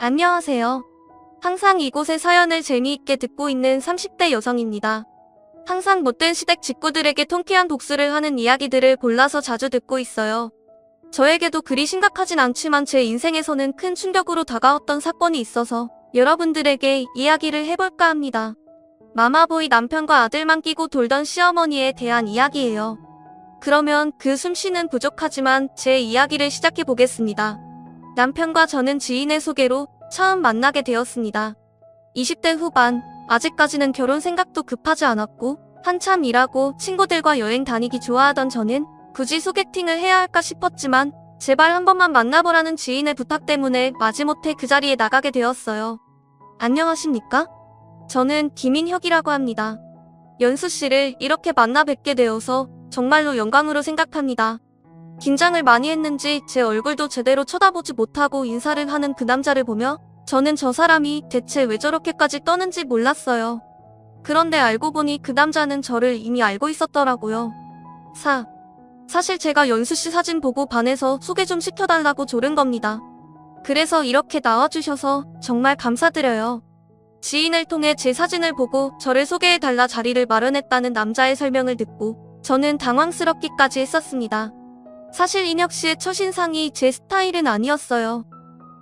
안녕하세요. 항상 이곳의 사연을 재미있게 듣고 있는 30대 여성입니다. 항상 못된 시댁 식구들에게 통쾌한 복수를 하는 이야기들을 골라서 자주 듣고 있어요. 저에게도 그리 심각하진 않지만 제 인생에서는 큰 충격으로 다가왔던 사건이 있어서 여러분들에게 이야기를 해볼까 합니다. 마마보이 남편과 아들만 끼고 돌던 시어머니에 대한 이야기예요. 그러면 그 숨쉬는 부족하지만 제 이야기를 시작해 보겠습니다. 남편과 저는 지인의 소개로 처음 만나게 되었습니다. 20대 후반, 아직까지는 결혼 생각도 급하지 않았고 한참 일하고 친구들과 여행 다니기 좋아하던 저는 굳이 소개팅을 해야 할까 싶었지만 제발 한 번만 만나보라는 지인의 부탁 때문에 마지못해 그 자리에 나가게 되었어요. 안녕하십니까? 저는 김인혁이라고 합니다. 연수 씨를 이렇게 만나 뵙게 되어서 정말로 영광으로 생각합니다. 긴장을 많이 했는지 제 얼굴도 제대로 쳐다보지 못하고 인사를 하는 그 남자를 보며 저는 저 사람이 대체 왜 저렇게까지 떠는지 몰랐어요. 그런데 알고 보니 그 남자는 저를 이미 알고 있었더라고요. 사실 제가 연수씨 사진 보고 반해서 소개 좀 시켜달라고 조른 겁니다. 그래서 이렇게 나와주셔서 정말 감사드려요. 지인을 통해 제 사진을 보고 저를 소개해달라 자리를 마련했다는 남자의 설명을 듣고 저는 당황스럽기까지 했었습니다. 사실 인혁씨의 첫인상이 제 스타일은 아니었어요.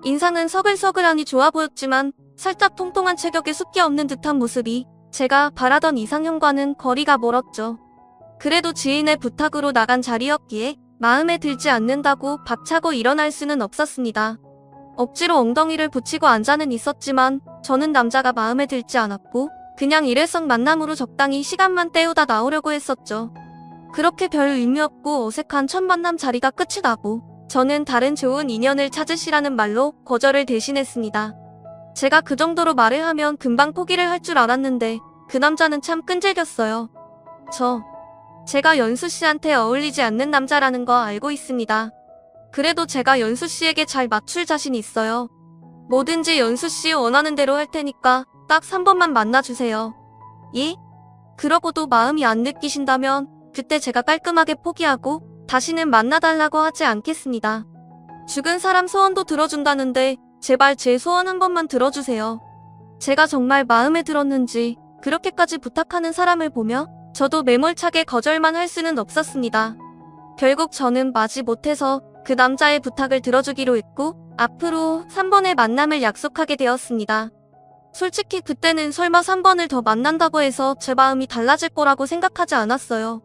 인상은 서글서글하니 좋아 보였지만 살짝 통통한 체격에 숫기 없는 듯한 모습이 제가 바라던 이상형과는 거리가 멀었죠. 그래도 지인의 부탁으로 나간 자리였기에 마음에 들지 않는다고 박차고 일어날 수는 없었습니다. 억지로 엉덩이를 붙이고 앉아는 있었지만 저는 남자가 마음에 들지 않았고 그냥 일회성 만남으로 적당히 시간만 때우다 나오려고 했었죠. 그렇게 별 의미 없고 어색한 첫 만남 자리가 끝이 나고 저는 다른 좋은 인연을 찾으시라는 말로 거절을 대신했습니다. 제가 그 정도로 말을 하면 금방 포기를 할 줄 알았는데 그 남자는 참 끈질겼어요. 제가 연수 씨한테 어울리지 않는 남자라는 거 알고 있습니다. 그래도 제가 연수 씨에게 잘 맞출 자신 있어요. 뭐든지 연수 씨 원하는 대로 할 테니까 딱 3번만 만나주세요. 예? 그러고도 마음이 안 느끼신다면 그때 제가 깔끔하게 포기하고 다시는 만나달라고 하지 않겠습니다. 죽은 사람 소원도 들어준다는데 제발 제 소원 한 번만 들어주세요. 제가 정말 마음에 들었는지 그렇게까지 부탁하는 사람을 보며 저도 매몰차게 거절만 할 수는 없었습니다. 결국 저는 마지못해서 그 남자의 부탁을 들어주기로 했고 앞으로 3번의 만남을 약속하게 되었습니다. 솔직히 그때는 설마 3번을 더 만난다고 해서 제 마음이 달라질 거라고 생각하지 않았어요.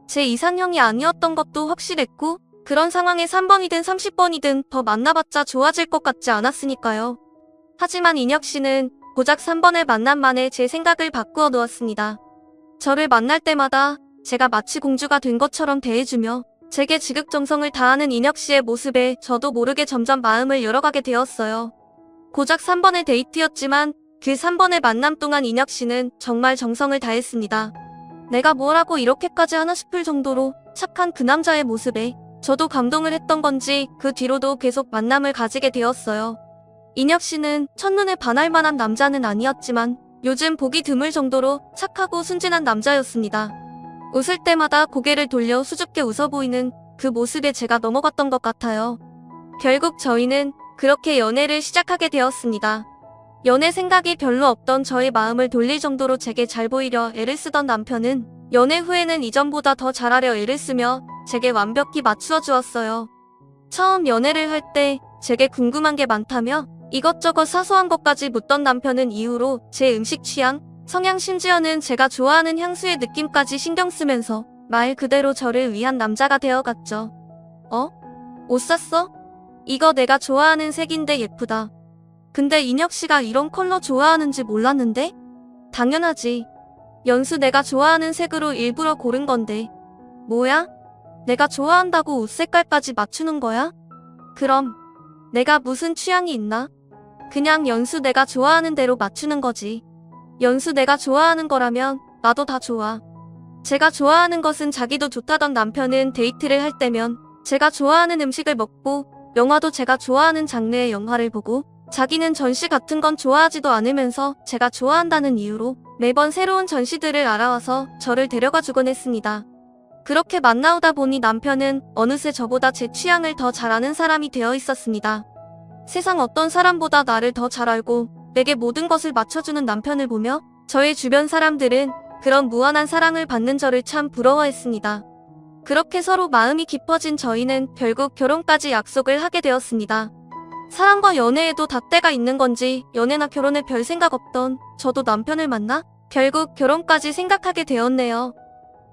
제 이상형이 아니었던 것도 확실했고 그런 상황에 3번이든 30번이든 더 만나봤자 좋아질 것 같지 않았으니까요. 하지만 인혁씨는 고작 3번의 만남만에 제 생각을 바꾸어 놓았습니다. 저를 만날 때마다 제가 마치 공주가 된 것처럼 대해주며 제게 지극정성을 다하는 인혁씨의 모습에 저도 모르게 점점 마음을 열어가게 되었어요. 고작 3번의 데이트였지만 그 3번의 만남 동안 인혁씨는 정말 정성을 다했습니다. 내가 뭘 하고 이렇게까지 하나 싶을 정도로 착한 그 남자의 모습에 저도 감동을 했던 건지 그 뒤로도 계속 만남을 가지게 되었어요. 인혁씨는 첫눈에 반할 만한 남자는 아니었지만 요즘 보기 드물 정도로 착하고 순진한 남자였습니다. 웃을 때마다 고개를 돌려 수줍게 웃어 보이는 그 모습에 제가 넘어갔던 것 같아요. 결국 저희는 그렇게 연애를 시작하게 되었습니다. 연애 생각이 별로 없던 저의 마음을 돌릴 정도로 제게 잘 보이려 애를 쓰던 남편은 연애 후에는 이전보다 더 잘하려 애를 쓰며 제게 완벽히 맞추어 주었어요. 처음 연애를 할 때 제게 궁금한 게 많다며 이것저것 사소한 것까지 묻던 남편은 이후로 제 음식 취향, 성향 심지어는 제가 좋아하는 향수의 느낌까지 신경 쓰면서 말 그대로 저를 위한 남자가 되어갔죠. 옷 샀어? 이거 내가 좋아하는 색인데 예쁘다. 근데 인혁씨가 이런 컬러 좋아하는지 몰랐는데? 당연하지. 연수 내가 좋아하는 색으로 일부러 고른 건데. 뭐야? 내가 좋아한다고 옷 색깔까지 맞추는 거야? 그럼 내가 무슨 취향이 있나? 그냥 연수 내가 좋아하는 대로 맞추는 거지. 연수 내가 좋아하는 거라면 나도 다 좋아. 제가 좋아하는 것은 자기도 좋다던 남편은 데이트를 할 때면 제가 좋아하는 음식을 먹고 영화도 제가 좋아하는 장르의 영화를 보고 자기는 전시 같은 건 좋아하지도 않으면서 제가 좋아한다는 이유로 매번 새로운 전시들을 알아와서 저를 데려가 주곤 했습니다. 그렇게 만나오다 보니 남편은 어느새 저보다 제 취향을 더 잘 아는 사람이 되어 있었습니다. 세상 어떤 사람보다 나를 더 잘 알고 내게 모든 것을 맞춰주는 남편을 보며 저의 주변 사람들은 그런 무한한 사랑을 받는 저를 참 부러워했습니다. 그렇게 서로 마음이 깊어진 저희는 결국 결혼까지 약속을 하게 되었습니다. 사랑과 연애에도 잣대가 있는 건지 연애나 결혼에 별 생각 없던 저도 남편을 만나 결국 결혼까지 생각하게 되었네요.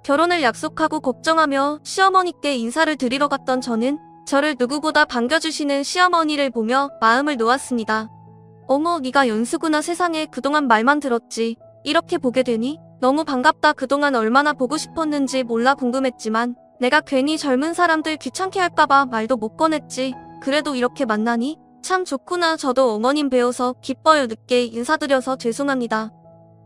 결혼을 약속하고 걱정하며 시어머니께 인사를 드리러 갔던 저는 저를 누구보다 반겨주시는 시어머니를 보며 마음을 놓았습니다. 어머, 네가 연수구나. 세상에 그동안 말만 들었지. 이렇게 보게 되니 너무 반갑다. 그동안 얼마나 보고 싶었는지 몰라 궁금했지만 내가 괜히 젊은 사람들 귀찮게 할까봐 말도 못 꺼냈지. 그래도 이렇게 만나니 참 좋구나. 저도 어머님 뵈어서 기뻐요. 늦게 인사드려서 죄송합니다.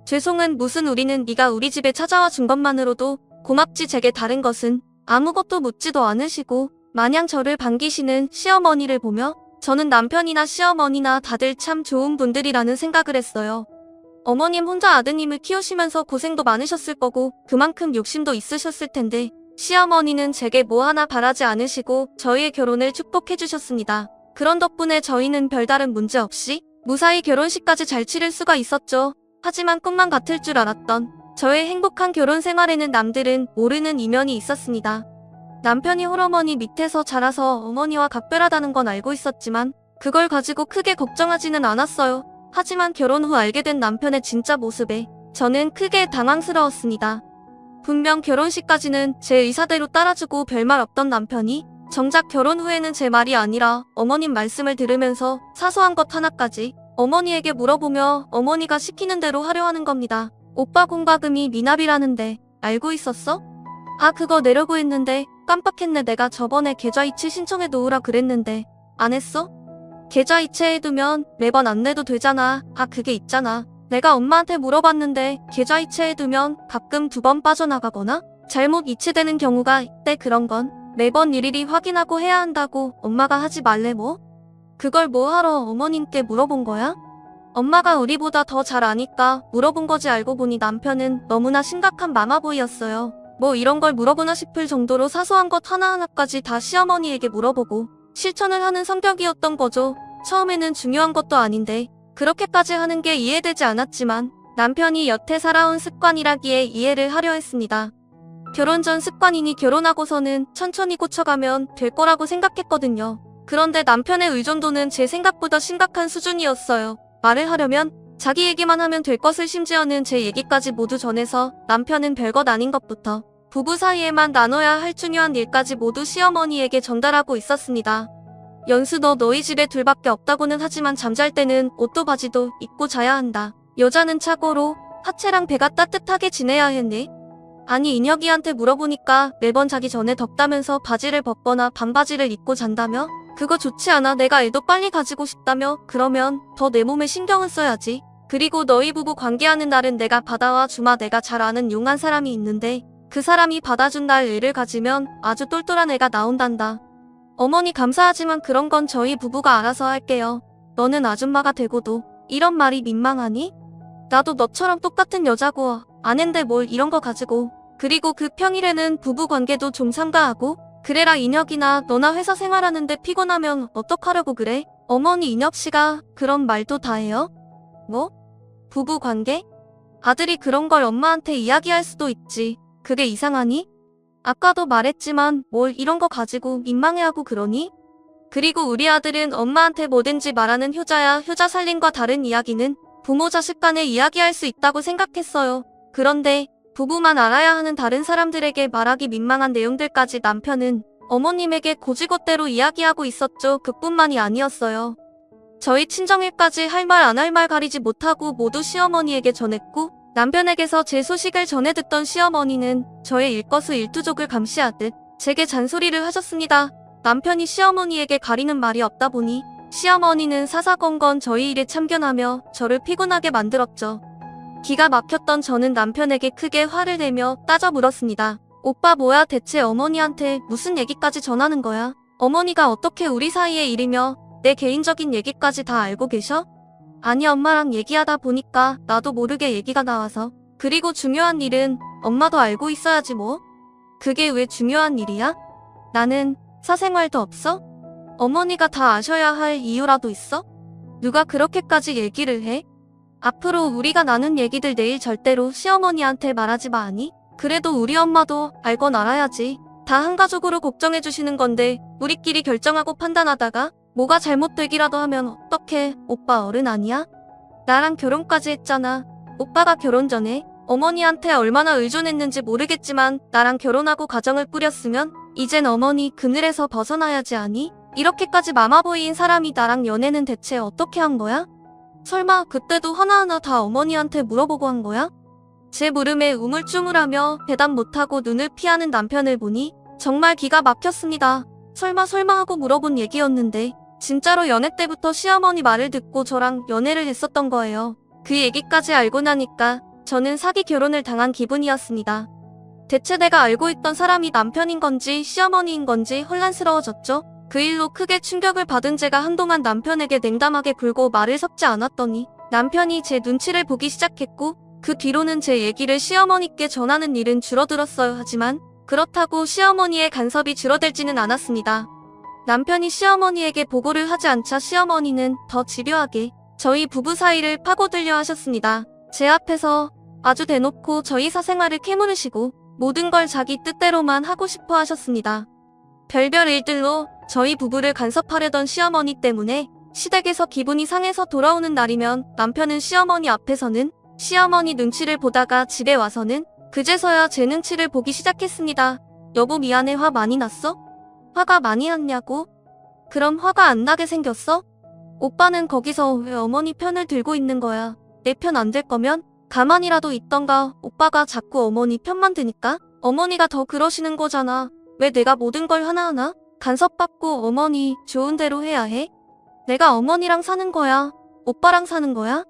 죄송은 무슨, 우리는 네가 우리 집에 찾아와 준 것만으로도 고맙지. 제게 다른 것은 아무것도 묻지도 않으시고 마냥 저를 반기시는 시어머니를 보며 저는 남편이나 시어머니나 다들 참 좋은 분들이라는 생각을 했어요. 어머님 혼자 아드님을 키우시면서 고생도 많으셨을 거고 그만큼 욕심도 있으셨을 텐데 시어머니는 제게 뭐 하나 바라지 않으시고 저희의 결혼을 축복해 주셨습니다. 그런 덕분에 저희는 별다른 문제 없이 무사히 결혼식까지 잘 치를 수가 있었죠. 하지만 꿈만 같을 줄 알았던 저의 행복한 결혼 생활에는 남들은 모르는 이면이 있었습니다. 남편이 홀어머니 밑에서 자라서 어머니와 각별하다는 건 알고 있었지만 그걸 가지고 크게 걱정하지는 않았어요. 하지만 결혼 후 알게 된 남편의 진짜 모습에 저는 크게 당황스러웠습니다. 분명 결혼식까지는 제 의사대로 따라주고 별말 없던 남편이 정작 결혼 후에는 제 말이 아니라 어머님 말씀을 들으면서 사소한 것 하나까지 어머니에게 물어보며 어머니가 시키는 대로 하려 하는 겁니다. 오빠 공과금이 미납이라는데 알고 있었어? 아, 그거 내려고 했는데 깜빡했네. 내가 저번에 계좌이체 신청해 놓으라 그랬는데 안 했어? 계좌이체 해두면 매번 안 내도 되잖아. 아, 그게 있잖아. 내가 엄마한테 물어봤는데 계좌이체 해두면 가끔 2번 빠져나가거나 잘못 이체되는 경우가 있대. 그런 건 매번 일일이 확인하고 해야 한다고 엄마가 하지 말래. 뭐? 그걸 뭐 하러 어머님께 물어본 거야? 엄마가 우리보다 더 잘 아니까 물어본 거지. 알고 보니 남편은 너무나 심각한 마마보이였어요. 뭐 이런 걸 물어보나 싶을 정도로 사소한 것 하나하나까지 다 시어머니에게 물어보고 실천을 하는 성격이었던 거죠. 처음에는 중요한 것도 아닌데 그렇게까지 하는 게 이해되지 않았지만 남편이 여태 살아온 습관이라기에 이해를 하려 했습니다. 결혼 전 습관이니 결혼하고서는 천천히 고쳐가면 될 거라고 생각했거든요. 그런데 남편의 의존도는 제 생각보다 심각한 수준이었어요. 말을 하려면 자기 얘기만 하면 될 것을, 심지어는 제 얘기까지 모두 전해서 남편은 별것 아닌 것부터 부부 사이에만 나눠야 할 중요한 일까지 모두 시어머니에게 전달하고 있었습니다. 연수, 너 너희 집에 둘밖에 없다고는 하지만 잠잘 때는 옷도 바지도 입고 자야 한다. 여자는 착오로 하체랑 배가 따뜻하게 지내야 했니? 아니, 인혁이한테 물어보니까 매번 자기 전에 덥다면서 바지를 벗거나 반바지를 입고 잔다며? 그거 좋지 않아. 내가 애도 빨리 가지고 싶다며? 그러면 더 내 몸에 신경을 써야지. 그리고 너희 부부 관계하는 날은 내가 받아와 주마. 내가 잘 아는 용한 사람이 있는데 그 사람이 받아준 날 애를 가지면 아주 똘똘한 애가 나온단다. 어머니 감사하지만 그런 건 저희 부부가 알아서 할게요. 너는 아줌마가 되고도 이런 말이 민망하니? 나도 너처럼 똑같은 여자고 아는데 뭘 이런 거 가지고. 그리고 그 평일에는 부부 관계도 좀 삼가하고 그래라. 인혁이나 너나 회사 생활하는데 피곤하면 어떡하려고 그래? 어머니, 인혁씨가 그런 말도 다 해요? 뭐? 부부 관계? 아들이 그런 걸 엄마한테 이야기할 수도 있지. 그게 이상하니? 아까도 말했지만 뭘 이런 거 가지고 민망해하고 그러니? 그리고 우리 아들은 엄마한테 뭐든지 말하는 효자야. 효자 살림과 다른 이야기는 부모 자식 간에 이야기할 수 있다고 생각했어요. 그런데 부부만 알아야 하는 다른 사람들에게 말하기 민망한 내용들까지 남편은 어머님에게 고지곳대로 이야기하고 있었죠. 그뿐만이 아니었어요. 저희 친정일까지 할 말 안 할 말 가리지 못하고 모두 시어머니에게 전했고 남편에게서 제 소식을 전해 듣던 시어머니는 저의 일거수일투족을 감시하듯 제게 잔소리를 하셨습니다. 남편이 시어머니에게 가리는 말이 없다 보니 시어머니는 사사건건 저희 일에 참견하며 저를 피곤하게 만들었죠. 기가 막혔던 저는 남편에게 크게 화를 내며 따져 물었습니다. 오빠, 뭐야 대체 어머니한테 무슨 얘기까지 전하는 거야? 어머니가 어떻게 우리 사이의 일이며 내 개인적인 얘기까지 다 알고 계셔? 아니, 엄마랑 얘기하다 보니까 나도 모르게 얘기가 나와서. 그리고 중요한 일은 엄마도 알고 있어야지 뭐. 그게 왜 중요한 일이야? 나는 사생활도 없어? 어머니가 다 아셔야 할 이유라도 있어? 누가 그렇게까지 얘기를 해? 앞으로 우리가 나눈 얘기들 내일 절대로 시어머니한테 말하지 마 하니? 그래도 우리 엄마도 알건 알아야지. 다 한 가족으로 걱정해 주시는 건데 우리끼리 결정하고 판단하다가 뭐가 잘못되기라도 하면 어떡해. 오빠 어른 아니야? 나랑 결혼까지 했잖아. 오빠가 결혼 전에 어머니한테 얼마나 의존했는지 모르겠지만 나랑 결혼하고 가정을 꾸렸으면 이젠 어머니 그늘에서 벗어나야지 하니? 이렇게까지 마마보이인 사람이 나랑 연애는 대체 어떻게 한 거야? 설마 그때도 하나하나 다 어머니한테 물어보고 한 거야? 제 물음에 우물쭈물하며 대답 못하고 눈을 피하는 남편을 보니 정말 기가 막혔습니다. 설마 하고 물어본 얘기였는데 진짜로 연애 때부터 시어머니 말을 듣고 저랑 연애를 했었던 거예요. 그 얘기까지 알고 나니까 저는 사기 결혼을 당한 기분이었습니다. 대체 내가 알고 있던 사람이 남편인 건지 시어머니인 건지 혼란스러워졌죠. 그 일로 크게 충격을 받은 제가 한동안 남편에게 냉담하게 굴고 말을 섞지 않았더니 남편이 제 눈치를 보기 시작했고 그 뒤로는 제 얘기를 시어머니께 전하는 일은 줄어들었어요. 하지만 그렇다고 시어머니의 간섭이 줄어들지는 않았습니다. 남편이 시어머니에게 보고를 하지 않자 시어머니는 더 집요하게 저희 부부 사이를 파고들려 하셨습니다. 제 앞에서 아주 대놓고 저희 사생활을 캐물으시고 모든 걸 자기 뜻대로만 하고 싶어 하셨습니다. 별별 일들로 저희 부부를 간섭하려던 시어머니 때문에 시댁에서 기분이 상해서 돌아오는 날이면 남편은 시어머니 앞에서는 시어머니 눈치를 보다가 집에 와서는 그제서야 제 눈치를 보기 시작했습니다. 여보 미안해. 화 많이 났어? 화가 많이 났냐고? 그럼 화가 안 나게 생겼어? 오빠는 거기서 왜 어머니 편을 들고 있는 거야? 내 편 안 될 거면 가만히라도 있던가. 오빠가 자꾸 어머니 편만 드니까 어머니가 더 그러시는 거잖아. 왜 내가 모든 걸 하나하나 간섭받고 어머니 좋은 대로 해야 해? 내가 어머니랑 사는 거야? 오빠랑 사는 거야?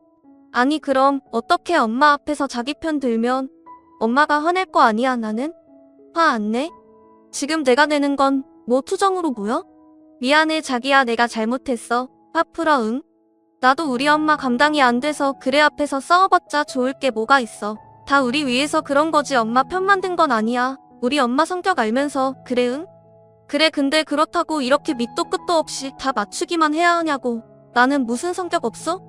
아니 그럼 어떻게 엄마 앞에서 자기 편 들면 엄마가 화낼 거 아니야. 나는? 화 안 내? 지금 내가 내는 건 뭐 투정으로 보여? 미안해 자기야. 내가 잘못했어. 화 풀어. 응? 나도 우리 엄마 감당이 안 돼서 그래. 앞에서 싸워봤자 좋을 게 뭐가 있어. 다 우리 위해서 그런 거지. 엄마 편 만든 건 아니야. 우리 엄마 성격 알면서. 그래. 응? 그래. 근데 그렇다고 이렇게 밑도 끝도 없이 다 맞추기만 해야 하냐고. 나는 무슨 성격 없어?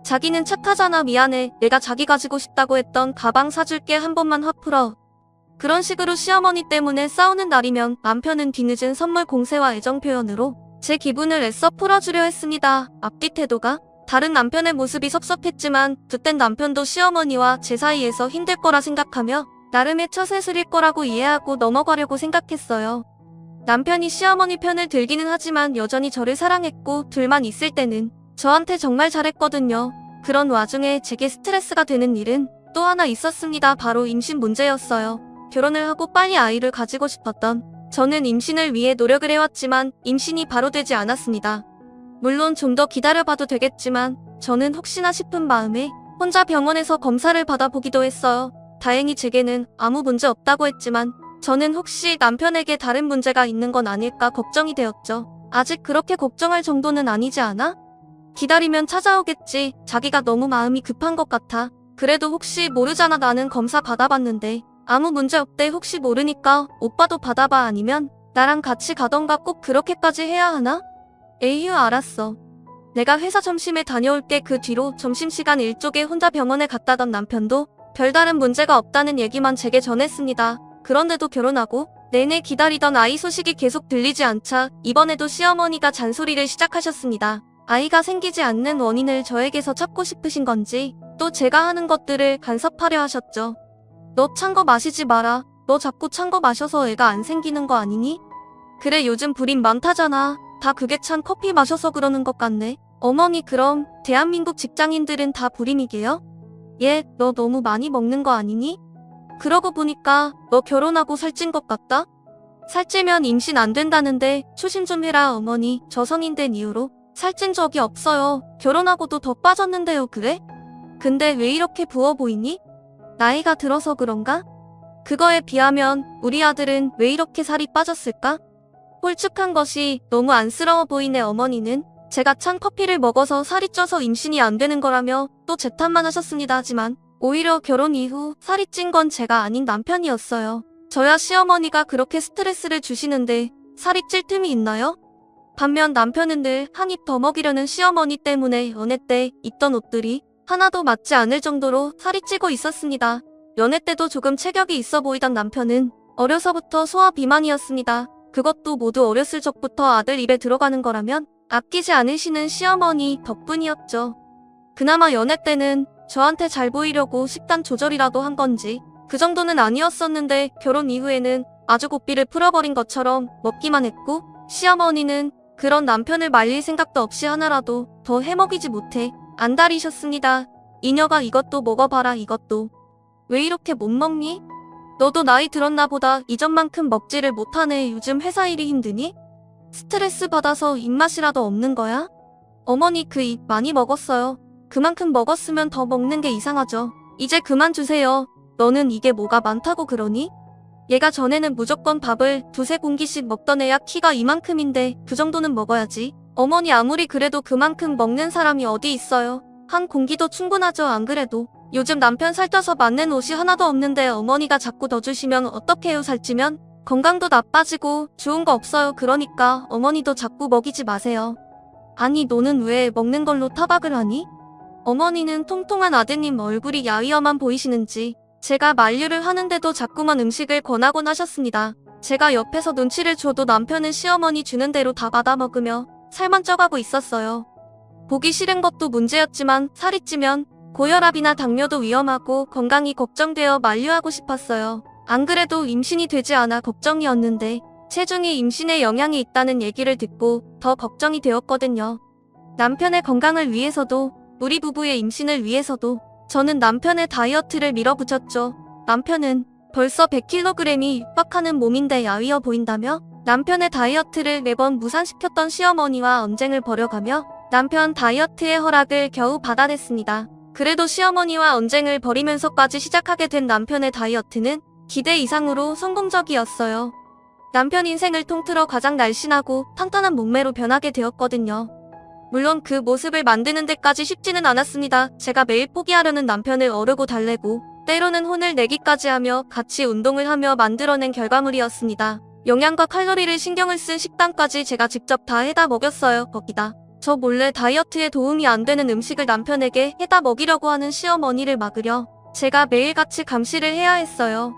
자기는 착하잖아. 미안해. 내가 자기 가지고 싶다고 했던 가방 사줄게. 한 번만 화 풀어. 그런 식으로 시어머니 때문에 싸우는 날이면 남편은 뒤늦은 선물 공세와 애정 표현으로 제 기분을 애써 풀어주려 했습니다. 앞뒤 태도가 다른 남편의 모습이 섭섭했지만 그땐 남편도 시어머니와 제 사이에서 힘들 거라 생각하며 나름의 처세술일 거라고 이해하고 넘어가려고 생각했어요. 남편이 시어머니 편을 들기는 하지만 여전히 저를 사랑했고 둘만 있을 때는 저한테 정말 잘했거든요. 그런 와중에 제게 스트레스가 되는 일은 또 하나 있었습니다. 바로 임신 문제였어요. 결혼을 하고 빨리 아이를 가지고 싶었던 저는 임신을 위해 노력을 해왔지만 임신이 바로 되지 않았습니다. 물론 좀 더 기다려봐도 되겠지만 저는 혹시나 싶은 마음에 혼자 병원에서 검사를 받아보기도 했어요. 다행히 제게는 아무 문제 없다고 했지만 저는 혹시 남편에게 다른 문제가 있는 건 아닐까 걱정이 되었죠. 아직 그렇게 걱정할 정도는 아니지 않아? 기다리면 찾아오겠지. 자기가 너무 마음이 급한 것 같아. 그래도 혹시 모르잖아. 나는 검사 받아봤는데 아무 문제 없대. 혹시 모르니까 오빠도 받아봐. 아니면 나랑 같이 가던가. 꼭 그렇게까지 해야 하나? 에휴 알았어. 내가 회사 점심에 다녀올게. 그 뒤로 점심시간 일쪽에 혼자 병원에 갔다던 남편도 별다른 문제가 없다는 얘기만 제게 전했습니다. 그런데도 결혼하고 내내 기다리던 아이 소식이 계속 들리지 않자 이번에도 시어머니가 잔소리를 시작하셨습니다. 아이가 생기지 않는 원인을 저에게서 찾고 싶으신 건지 또 제가 하는 것들을 간섭하려 하셨죠. 너 찬 거 마시지 마라. 너 자꾸 찬 거 마셔서 애가 안 생기는 거 아니니? 그래 요즘 불임 많다잖아. 다 그게 찬 커피 마셔서 그러는 것 같네. 어머니 그럼 대한민국 직장인들은 다 불임이게요? 얘 너 너무 많이 먹는 거 아니니? 그러고 보니까 너 결혼하고 살찐 것 같다? 살찌면 임신 안 된다는데 조심 좀 해라. 어머니 저 성인 된 이후로 살찐 적이 없어요. 결혼하고도 더 빠졌는데요. 그래? 근데 왜 이렇게 부어 보이니? 나이가 들어서 그런가? 그거에 비하면 우리 아들은 왜 이렇게 살이 빠졌을까? 홀쭉한 것이 너무 안쓰러워 보이네. 어머니는 제가 찬 커피를 먹어서 살이 쪄서 임신이 안 되는 거라며 또 제 탓만 하셨습니다. 하지만 오히려 결혼 이후 살이 찐 건 제가 아닌 남편이었어요. 저야 시어머니가 그렇게 스트레스를 주시는데 살이 찔 틈이 있나요? 반면 남편은 늘 한 입 더 먹이려는 시어머니 때문에 연애 때 입던 옷들이 하나도 맞지 않을 정도로 살이 찌고 있었습니다. 연애 때도 조금 체격이 있어 보이던 남편은 어려서부터 소화 비만이었습니다. 그것도 모두 어렸을 적부터 아들 입에 들어가는 거라면 아끼지 않으시는 시어머니 덕분이었죠. 그나마 연애 때는 저한테 잘 보이려고 식단 조절이라도 한 건지 그 정도는 아니었었는데 결혼 이후에는 아주 고삐를 풀어버린 것처럼 먹기만 했고 시어머니는 그런 남편을 말릴 생각도 없이 하나라도 더 해먹이지 못해 안달이셨습니다. 이녀가 이것도 먹어봐라 이것도. 왜 이렇게 못 먹니? 너도 나이 들었나 보다 이전만큼 먹지를 못하네. 요즘 회사 일이 힘드니? 스트레스 받아서 입맛이라도 없는 거야? 어머니 그 입 많이 먹었어요. 그만큼 먹었으면 더 먹는 게 이상하죠. 이제 그만 주세요. 너는 이게 뭐가 많다고 그러니? 얘가 전에는 무조건 밥을 2~3공기씩 먹던 애야. 키가 이만큼인데 그 정도는 먹어야지. 어머니 아무리 그래도 그만큼 먹는 사람이 어디 있어요. 한 공기도 충분하죠. 안 그래도 요즘 남편 살쪄서 맞는 옷이 하나도 없는데 어머니가 자꾸 더 주시면 어떡해요. 살찌면 건강도 나빠지고 좋은 거 없어요. 그러니까 어머니도 자꾸 먹이지 마세요. 아니 너는 왜 먹는 걸로 타박을 하니? 어머니는 통통한 아드님 얼굴이 야위어만 보이시는지 제가 만류를 하는데도 자꾸만 음식을 권하곤 하셨습니다. 제가 옆에서 눈치를 줘도 남편은 시어머니 주는 대로 다 받아 먹으며 살만 쪄가고 있었어요. 보기 싫은 것도 문제였지만 살이 찌면 고혈압이나 당뇨도 위험하고 건강이 걱정되어 만류하고 싶었어요. 안 그래도 임신이 되지 않아 걱정이었는데 체중이 임신에 영향이 있다는 얘기를 듣고 더 걱정이 되었거든요. 남편의 건강을 위해서도 우리 부부의 임신을 위해서도 저는 남편의 다이어트를 밀어붙였죠. 남편은 벌써 100kg이 육박하는 몸인데 야위어 보인다며 남편의 다이어트를 매번 무산시켰던 시어머니와 언쟁을 벌여가며 남편 다이어트의 허락을 겨우 받아냈습니다. 그래도 시어머니와 언쟁을 벌이면서까지 시작하게 된 남편의 다이어트는 기대 이상으로 성공적이었어요. 남편 인생을 통틀어 가장 날씬하고 탄탄한 몸매로 변하게 되었거든요. 물론 그 모습을 만드는 데까지 쉽지는 않았습니다. 제가 매일 포기하려는 남편을 어르고 달래고 때로는 혼을 내기까지 하며 같이 운동을 하며 만들어낸 결과물이었습니다. 영양과 칼로리를 신경을 쓴 식단까지 제가 직접 다 해다 먹였어요. 거기다 저 몰래 다이어트에 도움이 안 되는 음식을 남편에게 해다 먹이려고 하는 시어머니를 막으려 제가 매일같이 감시를 해야 했어요.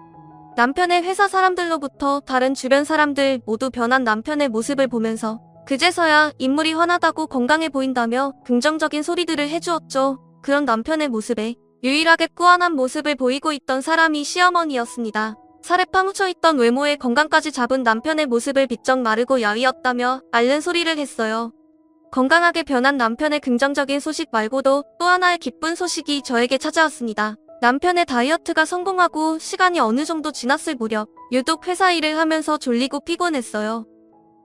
남편의 회사 사람들로부터 다른 주변 사람들 모두 변한 남편의 모습을 보면서 그제서야 인물이 환하다고 건강해 보인다며 긍정적인 소리들을 해주었죠. 그런 남편의 모습에 유일하게 꾸안한 모습을 보이고 있던 사람이 시어머니였습니다. 살에 파묻혀 있던 외모에 건강까지 잡은 남편의 모습을 비쩍 마르고 야위었다며 앓는 소리를 했어요. 건강하게 변한 남편의 긍정적인 소식 말고도 또 하나의 기쁜 소식이 저에게 찾아왔습니다. 남편의 다이어트가 성공하고 시간이 어느 정도 지났을 무렵 유독 회사 일을 하면서 졸리고 피곤했어요.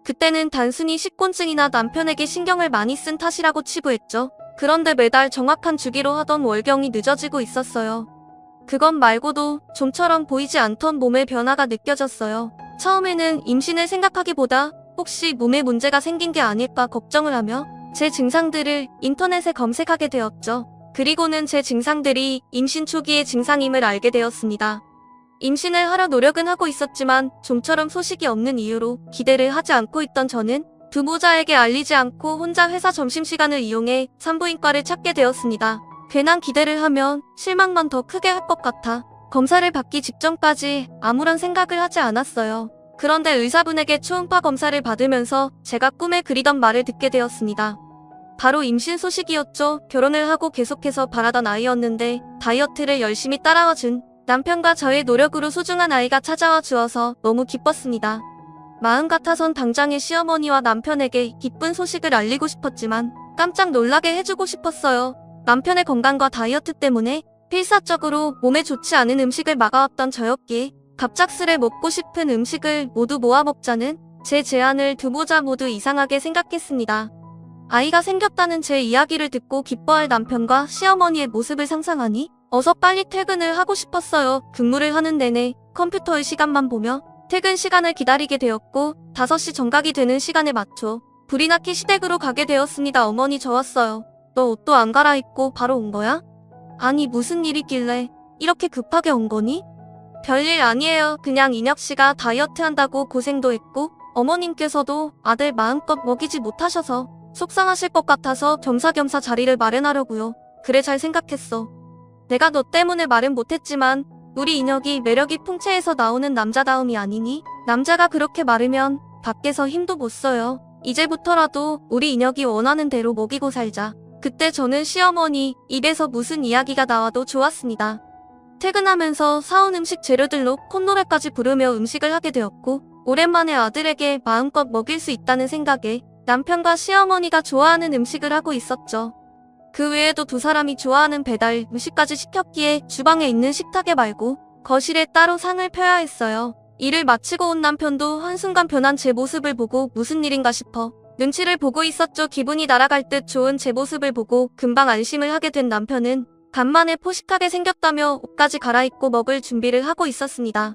그때는 단순히 식곤증이나 남편에게 신경을 많이 쓴 탓이라고 치부했죠. 그런데 매달 정확한 주기로 하던 월경이 늦어지고 있었어요. 그것 말고도 좀처럼 보이지 않던 몸의 변화가 느껴졌어요. 처음에는 임신을 생각하기보다 혹시 몸에 문제가 생긴 게 아닐까 걱정을 하며 제 증상들을 인터넷에 검색하게 되었죠. 그리고는 제 증상들이 임신 초기의 증상임을 알게 되었습니다. 임신을 하려 노력은 하고 있었지만 좀처럼 소식이 없는 이유로 기대를 하지 않고 있던 저는 부모자에게 알리지 않고 혼자 회사 점심시간을 이용해 산부인과를 찾게 되었습니다. 괜한 기대를 하면 실망만 더 크게 할 것 같아 검사를 받기 직전까지 아무런 생각을 하지 않았어요. 그런데 의사분에게 초음파 검사를 받으면서 제가 꿈에 그리던 말을 듣게 되었습니다. 바로 임신 소식이었죠. 결혼을 하고 계속해서 바라던 아이였는데 다이어트를 열심히 따라와준 남편과 저의 노력으로 소중한 아이가 찾아와 주어서 너무 기뻤습니다. 마음 같아선 당장에 시어머니와 남편에게 기쁜 소식을 알리고 싶었지만 깜짝 놀라게 해주고 싶었어요. 남편의 건강과 다이어트 때문에 필사적으로 몸에 좋지 않은 음식을 막아왔던 저였기에 갑작스레 먹고 싶은 음식을 모두 모아 먹자는 제 제안을 두보자 모두 이상하게 생각했습니다. 아이가 생겼다는 제 이야기를 듣고 기뻐할 남편과 시어머니의 모습을 상상하니 어서 빨리 퇴근을 하고 싶었어요. 근무를 하는 내내 컴퓨터의 시간만 보며 퇴근 시간을 기다리게 되었고 5시 정각이 되는 시간에 맞춰 불이 나기 시댁으로 가게 되었습니다. 어머니 저 왔어요. 너 옷도 안 갈아입고 바로 온 거야? 아니 무슨 일이길래 이렇게 급하게 온 거니? 별일 아니에요. 그냥 인혁씨가 다이어트 한다고 고생도 했고 어머님께서도 아들 마음껏 먹이지 못하셔서 속상하실 것 같아서 겸사겸사 자리를 마련하려고요. 그래 잘 생각했어. 내가 너 때문에 말은 못했지만 우리 인혁이 매력이 풍채에서 나오는 남자다움이 아니니? 남자가 그렇게 마르면 밖에서 힘도 못 써요. 이제부터라도 우리 인혁이 원하는 대로 먹이고 살자. 그때 저는 시어머니 입에서 무슨 이야기가 나와도 좋았습니다. 퇴근하면서 사온 음식 재료들로 콧노래까지 부르며 음식을 하게 되었고 오랜만에 아들에게 마음껏 먹일 수 있다는 생각에 남편과 시어머니가 좋아하는 음식을 하고 있었죠. 그 외에도 두 사람이 좋아하는 배달 음식까지 시켰기에 주방에 있는 식탁에 말고 거실에 따로 상을 펴야 했어요. 일을 마치고 온 남편도 한순간 변한 제 모습을 보고 무슨 일인가 싶어 눈치를 보고 있었죠. 기분이 날아갈 듯 좋은 제 모습을 보고 금방 안심을 하게 된 남편은 간만에 포식하게 생겼다며 옷까지 갈아입고 먹을 준비를 하고 있었습니다.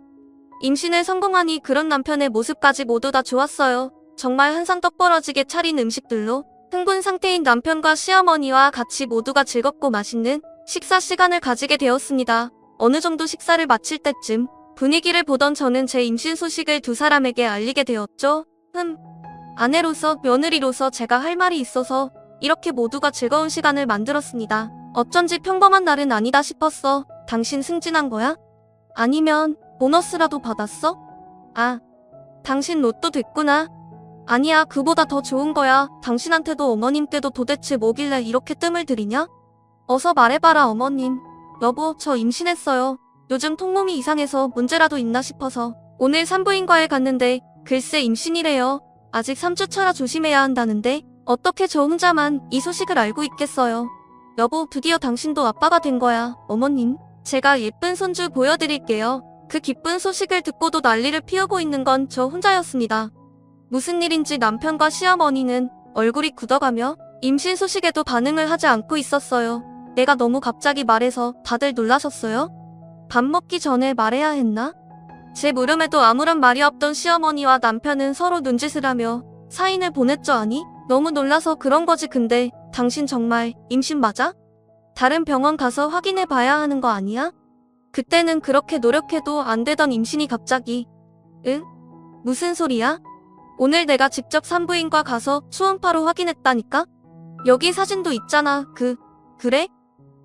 임신을 성공하니 그런 남편의 모습까지 모두 다 좋았어요. 정말 한상 떡 벌어지게 차린 음식들로 흥분 상태인 남편과 시어머니와 같이 모두가 즐겁고 맛있는 식사 시간을 가지게 되었습니다. 어느 정도 식사를 마칠 때쯤 분위기를 보던 저는 제 임신 소식을 두 사람에게 알리게 되었죠. 아내로서 며느리로서 제가 할 말이 있어서 이렇게 모두가 즐거운 시간을 만들었습니다. 어쩐지 평범한 날은 아니다 싶었어. 당신 승진한 거야? 아니면 보너스라도 받았어? 아, 당신 로또 됐구나. 아니야, 그보다 더 좋은 거야. 당신한테도 어머님께도 도대체 뭐길래 이렇게 뜸을 들이냐? 어서 말해봐라 어머님. 여보, 저 임신했어요. 요즘 통몸이 이상해서 문제라도 있나 싶어서 오늘 산부인과에 갔는데 글쎄 임신이래요. 아직 3주차라 조심해야 한다는데 어떻게 저 혼자만 이 소식을 알고 있겠어요. 여보, 드디어 당신도 아빠가 된 거야. 어머님, 제가 예쁜 손주 보여드릴게요. 그 기쁜 소식을 듣고도 난리를 피우고 있는 건 저 혼자였습니다. 무슨 일인지 남편과 시어머니는 얼굴이 굳어가며 임신 소식에도 반응을 하지 않고 있었어요. 내가 너무 갑자기 말해서 다들 놀라셨어요? 밥 먹기 전에 말해야 했나? 제 물음에도 아무런 말이 없던 시어머니와 남편은 서로 눈짓을 하며 사인을 보냈죠. 아니? 너무 놀라서 그런 거지. 근데 당신 정말 임신 맞아? 다른 병원 가서 확인해 봐야 하는 거 아니야? 그때는 그렇게 노력해도 안 되던 임신이 갑자기. 응? 무슨 소리야? 오늘 내가 직접 산부인과 가서 초음파로 확인했다니까? 여기 사진도 있잖아. 그래?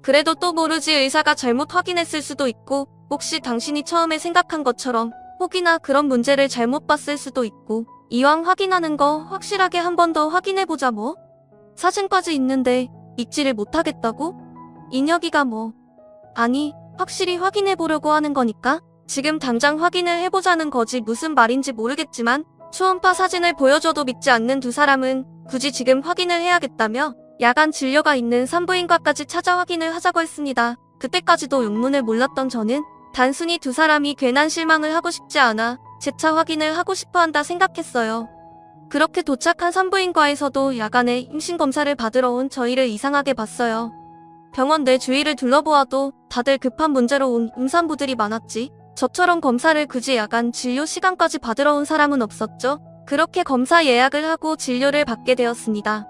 그래도 또 모르지. 의사가 잘못 확인했을 수도 있고 혹시 당신이 처음에 생각한 것처럼 혹이나 그런 문제를 잘못 봤을 수도 있고 이왕 확인하는 거 확실하게 한 번 더 확인해보자 뭐. 사진까지 있는데 믿지를 못하겠다고? 인혁이가 뭐. 아니, 확실히 확인해보려고 하는 거니까 지금 당장 확인을 해보자는 거지. 무슨 말인지 모르겠지만 초음파 사진을 보여줘도 믿지 않는 두 사람은 굳이 지금 확인을 해야겠다며 야간 진료가 있는 산부인과까지 찾아 확인을 하자고 했습니다. 그때까지도 용문을 몰랐던 저는 단순히 두 사람이 괜한 실망을 하고 싶지 않아 재차 확인을 하고 싶어 한다 생각했어요. 그렇게 도착한 산부인과에서도 야간에 임신검사를 받으러 온 저희를 이상하게 봤어요. 병원 내 주위를 둘러보아도 다들 급한 문제로 온 임산부들이 많았지 저처럼 검사를 굳이 야간 진료 시간까지 받으러 온 사람은 없었죠. 그렇게 검사 예약을 하고 진료를 받게 되었습니다.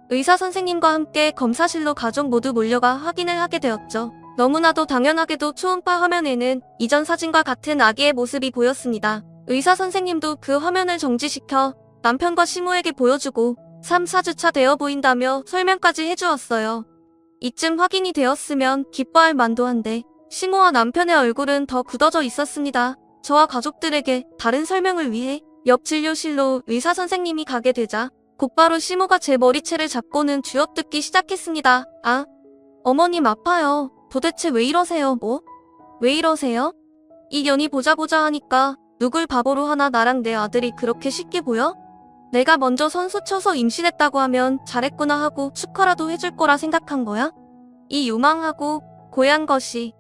의사 선생님과 함께 검사실로 가족 모두 몰려가 확인을 하게 되었죠. 너무나도 당연하게도 초음파 화면에는 이전 사진과 같은 아기의 모습이 보였습니다. 의사 선생님도 그 화면을 정지시켜 남편과 시모에게 보여주고 3, 4주차 되어 보인다며 설명까지 해주었어요. 이쯤 확인이 되었으면 기뻐할 만도 한데 시모와 남편의 얼굴은 더 굳어져 있었습니다. 저와 가족들에게 다른 설명을 위해 옆 진료실로 의사 선생님이 가게 되자 곧바로 시모가 제 머리채를 잡고는 쥐어뜯기 시작했습니다. 아, 어머님 아파요. 도대체 왜 이러세요? 뭐? 왜 이러세요? 이 년이 보자 하니까 누굴 바보로 하나. 나랑 내 아들이 그렇게 쉽게 보여? 내가 먼저 선수 쳐서 임신했다고 하면 잘했구나 하고 축하라도 해줄 거라 생각한 거야? 이 요망하고 고얀 것이.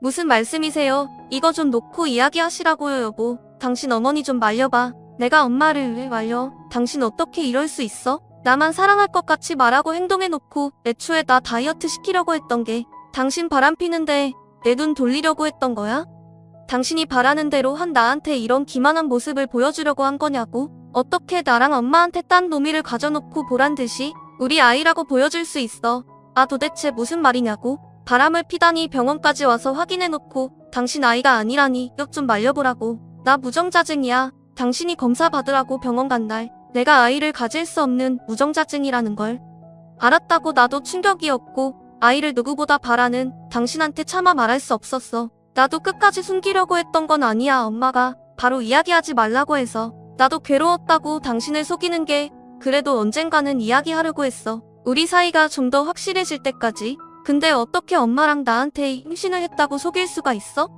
무슨 말씀이세요? 이거 좀 놓고 이야기하시라고요. 여보, 당신 어머니 좀 말려봐. 내가 엄마를 왜 말려? 당신 어떻게 이럴 수 있어? 나만 사랑할 것 같이 말하고 행동해놓고 애초에 나 다이어트 시키려고 했던 게 당신 바람피는데 내 눈 돌리려고 했던 거야? 당신이 바라는 대로 한 나한테 이런 기만한 모습을 보여주려고 한 거냐고? 어떻게 나랑 엄마한테 딴 놈이를 가져놓고 보란 듯이 우리 아이라고 보여줄 수 있어? 아, 도대체 무슨 말이냐고? 바람을 피다니 병원까지 와서 확인해놓고 당신 아이가 아니라니 이것 좀 말려보라고. 나 무정자증이야. 당신이 검사 받으라고 병원 간 날 내가 아이를 가질 수 없는 무정자증이라는 걸 알았다고. 나도 충격이었고 아이를 누구보다 바라는 당신한테 차마 말할 수 없었어. 나도 끝까지 숨기려고 했던 건 아니야. 엄마가 바로 이야기하지 말라고 해서. 나도 괴로웠다고 당신을 속이는 게 그래도 언젠가는 이야기하려고 했어. 우리 사이가 좀 더 확실해질 때까지. 근데 어떻게 엄마랑 나한테 임신을 했다고 속일 수가 있어?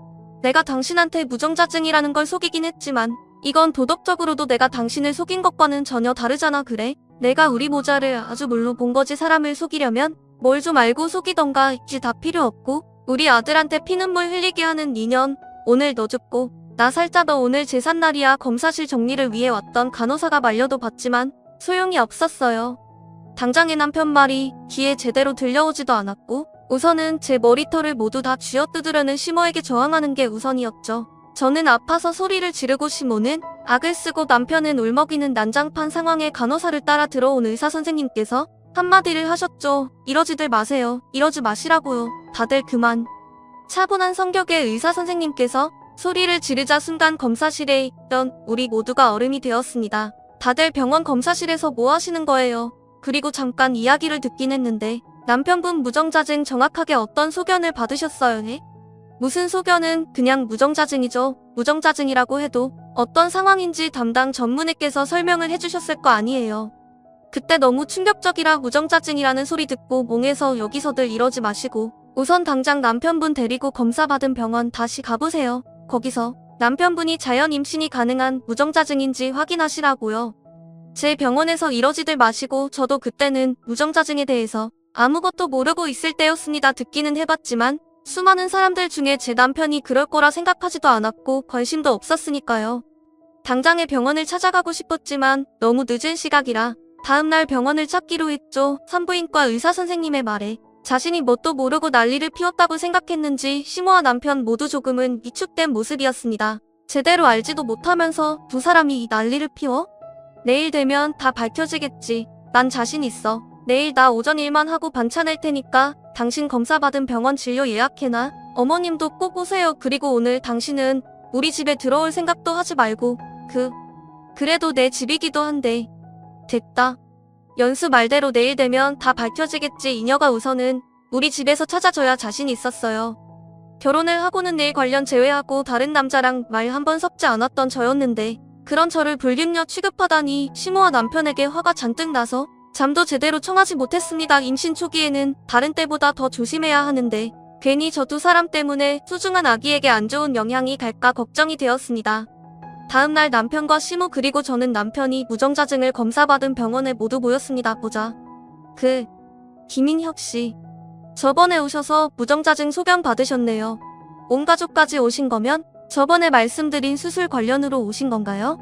내가 당신한테 무정자증이라는 걸 속이긴 했지만 이건 도덕적으로도 내가 당신을 속인 것과는 전혀 다르잖아. 그래? 내가 우리 모자를 아주 물로 본 거지. 사람을 속이려면 뭘 좀 알고 속이던가. 이제 다 필요 없고 우리 아들한테 피눈물 흘리게 하는 인연. 오늘 너 죽고 나 살자. 너 오늘 제삿날이야. 검사실 정리를 위해 왔던 간호사가 말려도 봤지만 소용이 없었어요. 당장의 남편 말이 귀에 제대로 들려오지도 않았고 우선은 제 머리털을 모두 다 쥐어뜯으려는 시모에게 저항하는 게 우선이었죠. 저는 아파서 소리를 지르고 시모는 악을 쓰고 남편은 울먹이는 난장판 상황에 간호사를 따라 들어온 의사 선생님께서 한마디를 하셨죠. 이러지들 마세요. 이러지 마시라고요. 다들 그만. 차분한 성격의 의사 선생님께서 소리를 지르자 순간 검사실에 있던 우리 모두가 얼음이 되었습니다. 다들 병원 검사실에서 뭐 하시는 거예요? 그리고 잠깐 이야기를 듣긴 했는데 남편분 무정자증 정확하게 어떤 소견을 받으셨어요? 네? 무슨 소견은 그냥 무정자증이죠. 무정자증이라고 해도 어떤 상황인지 담당 전문의께서 설명을 해주셨을 거 아니에요. 그때 너무 충격적이라 무정자증이라는 소리 듣고 몽해서 여기서들 이러지 마시고 우선 당장 남편분 데리고 검사받은 병원 다시 가보세요. 거기서 남편분이 자연 임신이 가능한 무정자증인지 확인하시라고요. 제 병원에서 이러지들 마시고. 저도 그때는 무정자증에 대해서 아무것도 모르고 있을 때였습니다. 듣기는 해봤지만 수많은 사람들 중에 제 남편이 그럴 거라 생각하지도 않았고 관심도 없었으니까요. 당장의 병원을 찾아가고 싶었지만 너무 늦은 시각이라 다음날 병원을 찾기로 했죠. 산부인과 의사 선생님의 말에 자신이 뭣도 모르고 난리를 피웠다고 생각했는지 시모와 남편 모두 조금은 위축된 모습이었습니다. 제대로 알지도 못하면서 두 사람이 이 난리를 피워? 내일 되면 다 밝혀지겠지. 난 자신 있어. 내일 나 오전 일만 하고 반찬할 테니까 당신 검사받은 병원 진료 예약해놔. 어머님도 꼭 오세요. 그리고 오늘 당신은 우리 집에 들어올 생각도 하지 말고. 그래도 내 집이기도 한데. 됐다. 연수 말대로 내일 되면 다 밝혀지겠지. 이녀가 우선은 우리 집에서 찾아줘야 자신 있었어요. 결혼을 하고는 일 관련 제외하고 다른 남자랑 말 한 번 섞지 않았던 저였는데 그런 저를 불륜녀 취급하다니 시모와 남편에게 화가 잔뜩 나서 잠도 제대로 청하지 못했습니다. 임신 초기에는 다른 때보다 더 조심해야 하는데 괜히 저 두 사람 때문에 소중한 아기에게 안 좋은 영향이 갈까 걱정이 되었습니다. 다음날 남편과 시모 그리고 저는 남편이 무정자증을 검사받은 병원에 모두 모였습니다. 보자. 김인혁 씨. 저번에 오셔서 무정자증 소견 받으셨네요. 온 가족까지 오신 거면 저번에 말씀드린 수술 관련으로 오신 건가요?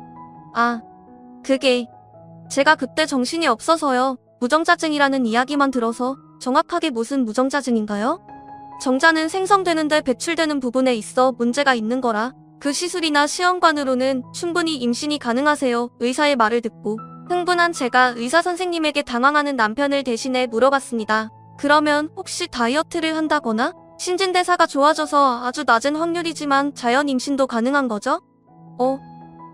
아, 그게 제가 그때 정신이 없어서요. 무정자증이라는 이야기만 들어서. 정확하게 무슨 무정자증인가요? 정자는 생성되는데 배출되는 부분에 있어 문제가 있는 거라 그 시술이나 시험관으로는 충분히 임신이 가능하세요. 의사의 말을 듣고 흥분한 제가 의사 선생님에게 당황하는 남편을 대신해 물어봤습니다. 그러면 혹시 다이어트를 한다거나 신진대사가 좋아져서 아주 낮은 확률이지만 자연 임신도 가능한 거죠?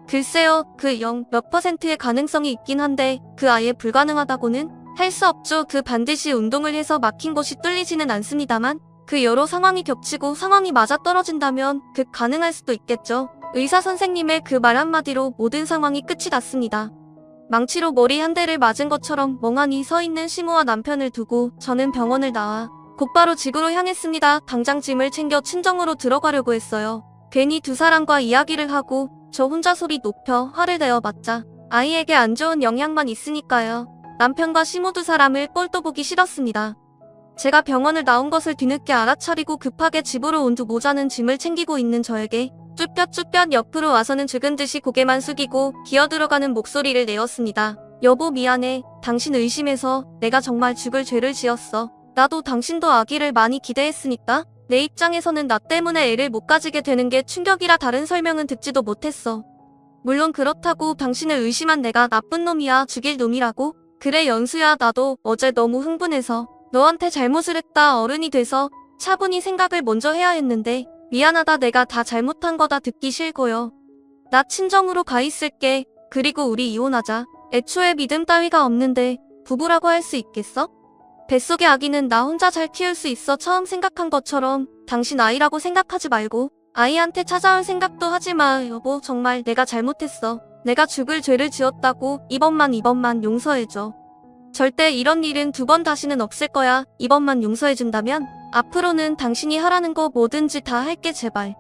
글쎄요. 그 0몇 %의 가능성이 있긴 한데 그 아예 불가능하다고는 할 수 없죠. 그 반드시 운동을 해서 막힌 곳이 뚫리지는 않습니다만 그 여러 상황이 겹치고 상황이 맞아떨어진다면 가능할 수도 있겠죠. 의사 선생님의 그 말 한마디로 모든 상황이 끝이 났습니다. 망치로 머리 한 대를 맞은 것처럼 멍하니 서 있는 시모와 남편을 두고 저는 병원을 나와 곧바로 집으로 향했습니다. 당장 짐을 챙겨 친정으로 들어가려고 했어요. 괜히 두 사람과 이야기를 하고 저 혼자 소리 높여 화를 내어봤자 아이에게 안 좋은 영향만 있으니까요. 남편과 시모 두 사람을 꼴도 보기 싫었습니다. 제가 병원을 나온 것을 뒤늦게 알아차리고 급하게 집으로 온 두 모자는 짐을 챙기고 있는 저에게 쭈뼛쭈뼛 옆으로 와서는 죽은 듯이 고개만 숙이고 기어들어가는 목소리를 내었습니다. 여보 미안해. 당신 의심해서 내가 정말 죽을 죄를 지었어. 나도 당신도 아기를 많이 기대했으니까 내 입장에서는 나 때문에 애를 못 가지게 되는 게 충격이라 다른 설명은 듣지도 못했어. 물론 그렇다고 당신을 의심한 내가 나쁜 놈이야. 죽일 놈이라고? 그래 연수야. 나도 어제 너무 흥분해서 너한테 잘못을 했다. 어른이 돼서 차분히 생각을 먼저 해야 했는데 미안하다. 내가 다 잘못한 거다. 듣기 싫고요. 나 친정으로 가 있을게. 그리고 우리 이혼하자. 애초에 믿음 따위가 없는데 부부라고 할 수 있겠어? 뱃속의 아기는 나 혼자 잘 키울 수 있어. 처음 생각한 것처럼 당신 아이라고 생각하지 말고 아이한테 찾아올 생각도 하지 마. 여보, 정말 내가 잘못했어. 내가 죽을 죄를 지었다고. 이번만 용서해줘. 절대 이런 일은 2번 다시는 없을 거야. 이번만 용서해준다면 앞으로는 당신이 하라는 거 뭐든지 다 할게, 제발.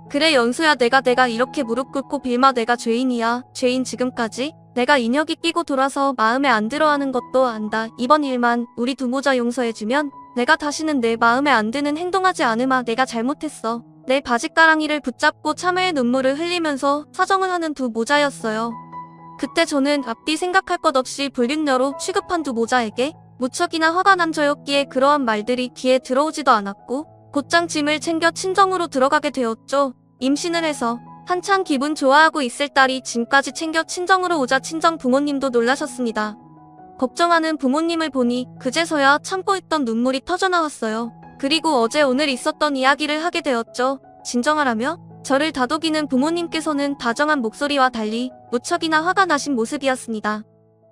그래 연수야, 내가 이렇게 무릎 꿇고 빌마. 내가 죄인이야. 죄인. 지금까지 내가 인혁이 끼고 돌아서 마음에 안 들어하는 것도 안다. 이번 일만 우리 두 모자 용서해주면 내가 다시는 내 마음에 안 드는 행동하지 않으마. 내가 잘못했어. 내 바짓가랑이를 붙잡고 참회의 눈물을 흘리면서 사정을 하는 두 모자였어요. 그때 저는 앞뒤 생각할 것 없이 불륜녀로 취급한 두 모자에게 무척이나 화가 난 저였기에 그러한 말들이 귀에 들어오지도 않았고 곧장 짐을 챙겨 친정으로 들어가게 되었죠. 임신을 해서 한창 기분 좋아하고 있을 딸이 짐까지 챙겨 친정으로 오자 친정 부모님도 놀라셨습니다. 걱정하는 부모님을 보니 그제서야 참고 있던 눈물이 터져나왔어요. 그리고 어제 오늘 있었던 이야기를 하게 되었죠. 진정하라며 저를 다독이는 부모님께서는 다정한 목소리와 달리 무척이나 화가 나신 모습이었습니다.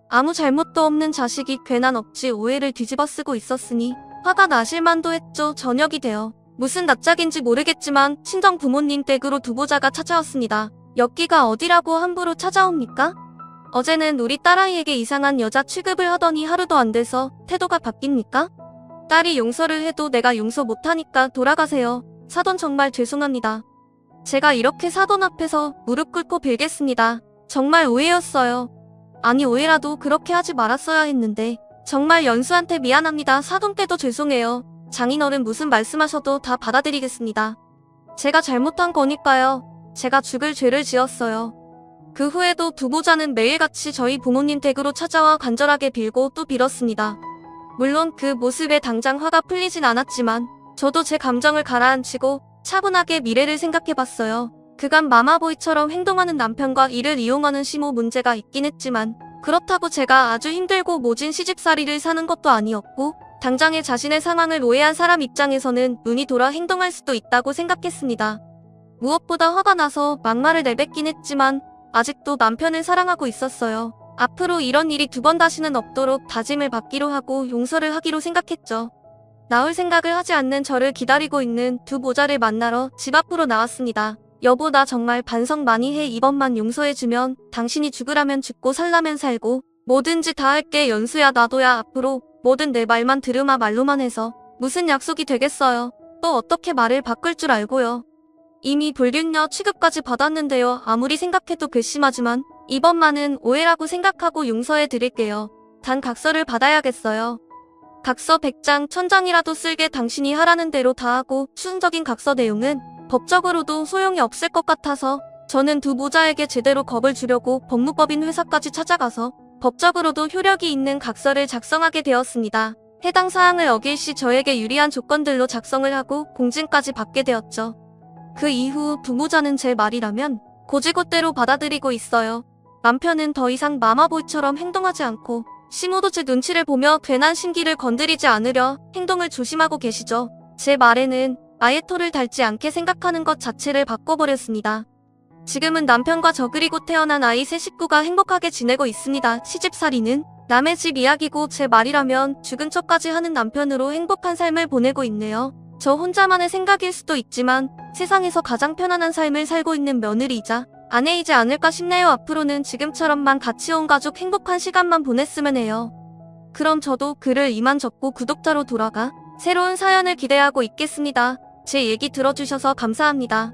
아무 잘못도 없는 자식이 괜한 억지 오해를 뒤집어쓰고 있었으니 화가 나실 만도 했죠. 저녁이 되어 무슨 낯짝인지 모르겠지만 친정 부모님 댁으로 두 보자가 찾아왔습니다. 여기가 어디라고 함부로 찾아옵니까? 어제는 우리 딸아이에게 이상한 여자 취급을 하더니 하루도 안 돼서 태도가 바뀝니까? 딸이 용서를 해도 내가 용서 못하니까 돌아가세요. 사돈 정말 죄송합니다. 제가 이렇게 사돈 앞에서 무릎 꿇고 빌겠습니다. 정말 오해였어요. 아니 오해라도 그렇게 하지 말았어야 했는데 정말 연수한테 미안합니다. 사돈께도 죄송해요. 장인어른 무슨 말씀하셔도 다 받아들이겠습니다. 제가 잘못한 거니까요. 제가 죽을 죄를 지었어요. 그 후에도 두 보자는 매일같이 저희 부모님 댁으로 찾아와 간절하게 빌고 또 빌었습니다. 물론 그 모습에 당장 화가 풀리진 않았지만 저도 제 감정을 가라앉히고 차분하게 미래를 생각해봤어요. 그간 마마보이처럼 행동하는 남편과 이를 이용하는 시모 문제가 있긴 했지만 그렇다고 제가 아주 힘들고 모진 시집살이를 사는 것도 아니었고 당장의 자신의 상황을 오해한 사람 입장에서는 눈이 돌아 행동할 수도 있다고 생각했습니다. 무엇보다 화가 나서 막말을 내뱉긴 했지만 아직도 남편을 사랑하고 있었어요. 앞으로 이런 일이 2번 다시는 없도록 다짐을 받기로 하고 용서를 하기로 생각했죠. 나올 생각을 하지 않는 저를 기다리고 있는 두 모자를 만나러 집 앞으로 나왔습니다. 여보, 나 정말 반성 많이 해. 이번만 용서해주면 당신이 죽으라면 죽고 살라면 살고 뭐든지 다 할게. 연수야, 나도야. 앞으로 뭐든 내 말만 들으마. 말로만 해서 무슨 약속이 되겠어요. 또 어떻게 말을 바꿀 줄 알고요. 이미 불륜녀 취급까지 받았는데요. 아무리 생각해도 괘씸하지만 이번만은 오해라고 생각하고 용서해 드릴게요. 단 각서를 받아야겠어요. 각서 100장 1000장이라도 쓸게. 당신이 하라는 대로 다 하고 추상적인 각서 내용은 법적으로도 소용이 없을 것 같아서 저는 두 모자에게 제대로 겁을 주려고 법무법인 회사까지 찾아가서 법적으로도 효력이 있는 각서를 작성하게 되었습니다. 해당 사항을 어길 시 저에게 유리한 조건들로 작성을 하고 공증까지 받게 되었죠. 그 이후 부모자는 제 말이라면 고지고대로 받아들이고 있어요. 남편은 더 이상 마마보이처럼 행동하지 않고 시모도 제 눈치를 보며 괜한 심기를 건드리지 않으려 행동을 조심하고 계시죠. 제 말에는 아예 토를 달지 않게 생각하는 것 자체를 바꿔버렸습니다. 지금은 남편과 저 그리고 태어난 아이 세 식구가 행복하게 지내고 있습니다. 시집살이는 남의 집 이야기고 제 말이라면 죽은 척까지 하는 남편으로 행복한 삶을 보내고 있네요. 저 혼자만의 생각일 수도 있지만 세상에서 가장 편안한 삶을 살고 있는 며느리이자 아내이지 않을까 싶네요. 앞으로는 지금처럼만 같이 온 가족 행복한 시간만 보냈으면 해요. 그럼 저도 글을 이만 접고 구독자로 돌아가 새로운 사연을 기대하고 있겠습니다. 제 얘기 들어주셔서 감사합니다.